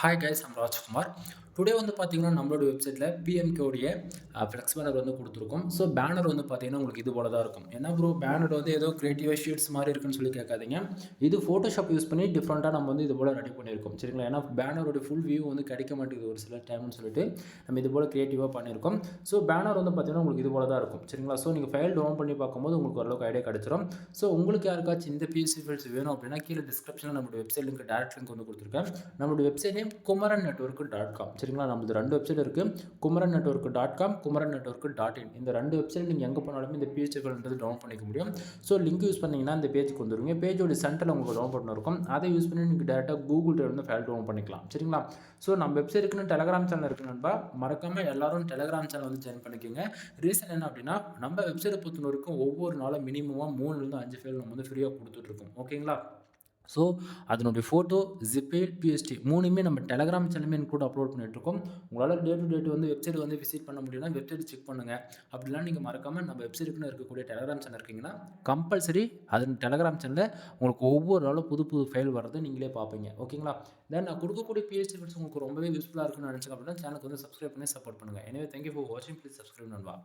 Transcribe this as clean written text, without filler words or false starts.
Hi guys, I'm Rajkumar. Today வந்து பார்த்தீங்கன்னா, நம்மளோட வெப்சைட்டில் பிஎம்கேவுடைய ஃப்ளெக்ஸ் பேனர் வந்து கொடுத்துருக்கோம். ஸோ பேனர் வந்து பார்த்தீங்கன்னா, உங்களுக்கு இது போல தான் இருக்கும். என்ன ப்ரோ பேனர் வந்து ஏதோ கிரியேட்டிவாக ஷீட்ஸ் மாதிரி இருக்குன்னு சொல்லி கேட்காதீங்க. இது ஃபோட்டோஷாப் யூஸ் பண்ணி டிஃப்ரெண்ட்டாக நம்ம வந்து இது போல் ரெடி பண்ணியிருக்கோம். சரிங்களா? ஏன்னா பேனரோட ஃபுல் வியூ வந்து கிடைக்க மாட்டேங்குது ஒரு சில டைம்னு சொல்லிட்டு நம்ம இது போல் கிரியேட்டிவாக பண்ணியிருக்கோம். ஸோ பேனர் வந்து பார்த்தீங்கன்னா, உங்களுக்கு இது போல தான் இருக்கும். சரிங்களா? ஸோ நீங்கள் ஃபைல் டவுன் பண்ணி பார்க்கும்போது உங்களுக்கு ஓரளவுக்கு ஐடியா கிடைச்சிரும். ஸோ உங்களுக்கு யாருக்காச்சும் இந்த பிஎஸ்சி ஃபைல்ஸ் வேணும் அப்படின்னா கீழே டிஸ்கிரிப்ஷனில் நம்மளோட வெப்சைட் லிங்க் டேரக்ட் லிங்க் வந்து கொடுத்துருக்கேன். நம்மளோட வெப்சைட் நேம் kumaran.network.com. சரிங்களா? நம்மளது 2 வெப்சைட் இருக்குது. kumaran.network.com, kumaran.network.in. இந்த 2 வெப்சைட் நீங்கள் எங்கே போனாலுமே இந்த பிஹெச்பி ஃபைல்ன்றது டவுன் பண்ணிக்க முடியும். ஸோ லிங்க் யூஸ் பண்ணிங்கன்னா இந்த பேஜுக்கு வந்துருங்க. பேஜோட சென்டரில் உங்களுக்கு டவுன் பண்ண இருக்கும். அதை யூஸ் பண்ணி நீங்கள் டேரெக்டாக கூகுள் டிரைவ் வந்து ஃபைல் டவுன் பண்ணிக்கலாம். சரிங்களா? ஸோ நம்ம வெப்சைட்டுக்குன்னு டெலகிராம் சேனல் இருக்குது நண்பா. மறக்காமல் எல்லாரும் டெலகிராம் சேனல் வந்து ஜாயின் பண்ணிக்கோங்க. ரீசன் என்ன அப்படின்னா, நம்ம வெப்சைட்டை பொறுத்த வரைக்கும் ஒவ்வொரு நாளும் மினிமமாக 3லேருந்து 5 ஃபைல் நம்ம வந்து ஃப்ரீயாக கொடுத்துட்ருக்கோம். ஓகேங்களா? ஸோ அதனுடைய ஃபோட்டோ, ஜிப்பேல், பிஎஸ்டி 3மே நம்ம டெலகிராம் சேனலுமே கூட அப்லோட் பண்ணிகிட்ருக்கோம். உங்களால் டே டு டேட் வந்து வெப்சைட் வந்து விசிட் பண்ண முடியும்னா வெப்சைட் செக் பண்ணுங்கள். அப்படிலாம் நீங்கள் மறக்காமல் நம்ம வெப்சைட்டுக்குன்னு இருக்கக்கூடிய டெலகிராம் சேனல் இருக்கீங்கன்னா கம்பல்சரி அது டெலகிராம் சேனலில் உங்களுக்கு ஒவ்வொரு நாளும் புது புது ஃபைல் வர்றதை நீங்களே பார்ப்பீங்க. ஓகேங்களா? தென் நான் கொடுக்கக்கூடிய பிஎஸ்டி ஃபைல்ஸ் உங்களுக்கு ரொம்பவே யூஸ்ஃபுல்லாக இருக்குன்னு நினச்சிங்க அப்படின்னா சேனலுக்கு வந்து சப்ஸ்கிரைப் பண்ணி சப்போர்ட் பண்ணுங்கள். எனவே தேங்க்யூ ஃபார் வாட்சிங். ப்ளீஸ் சப்ஸ்கிரைப் நண்பா.